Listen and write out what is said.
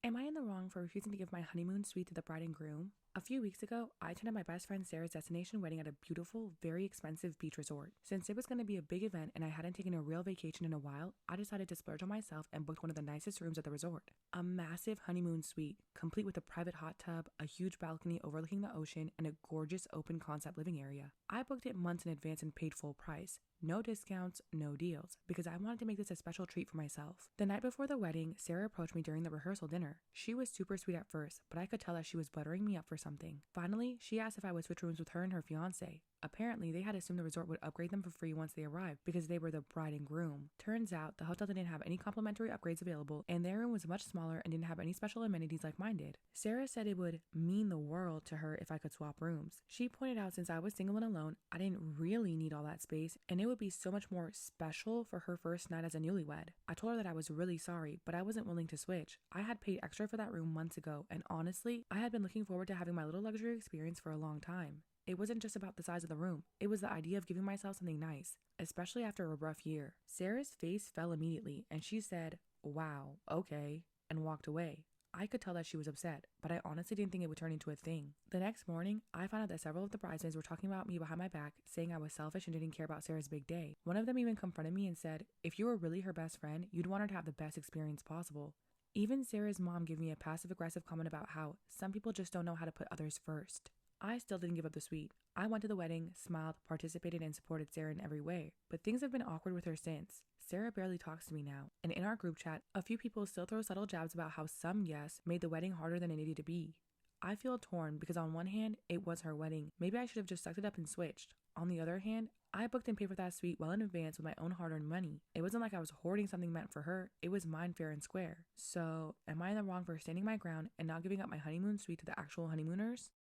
Am I in the wrong for refusing to give my honeymoon suite to the bride and groom? A few weeks ago, I attended my best friend Sarah's destination wedding at a beautiful, very expensive beach resort. Since it was going to be a big event and I hadn't taken a real vacation in a while, I decided to splurge on myself and booked one of the nicest rooms at the resort. A massive honeymoon suite, complete with a private hot tub, a huge balcony overlooking the ocean, and a gorgeous open concept living area. I booked it months in advance and paid full price. No discounts, no deals, because I wanted to make this a special treat for myself. The night before the wedding, Sarah approached me during the rehearsal dinner. She was super sweet at first, but I could tell that she was buttering me up for something. Finally, she asked if I would switch rooms with her and her fiance. Apparently, they had assumed the resort would upgrade them for free once they arrived because they were the bride and groom. Turns out, the hotel didn't have any complimentary upgrades available, and their room was much smaller and didn't have any special amenities like mine did. Sarah said it would mean the world to her if I could swap rooms. She pointed out since I was single and alone, I didn't really need all that space, and it would be so much more special for her first night as a newlywed. I told her that I was really sorry, but I wasn't willing to switch. I had paid extra for that room months ago, and honestly, I had been looking forward to having my little luxury experience for a long time. It wasn't just about the size of the room. It was the idea of giving myself something nice, especially after a rough year. Sarah's face fell immediately, and she said, "Wow, okay," and walked away. I could tell that she was upset, but I honestly didn't think it would turn into a thing. The next morning, I found out that several of the bridesmaids were talking about me behind my back, saying I was selfish and didn't care about Sarah's big day. One of them even confronted me and said, if you were really her best friend, you'd want her to have the best experience possible. Even Sarah's mom gave me a passive-aggressive comment about how some people just don't know how to put others first. I still didn't give up the suite. I went to the wedding, smiled, participated, and supported Sarah in every way. But things have been awkward with her since. Sarah barely talks to me now. And in our group chat, a few people still throw subtle jabs about how some guests made the wedding harder than it needed to be. I feel torn because on one hand, it was her wedding. Maybe I should have just sucked it up and switched. On the other hand, I booked and paid for that suite well in advance with my own hard-earned money. It wasn't like I was hoarding something meant for her. It was mine fair and square. So, am I in the wrong for standing my ground and not giving up my honeymoon suite to the actual honeymooners?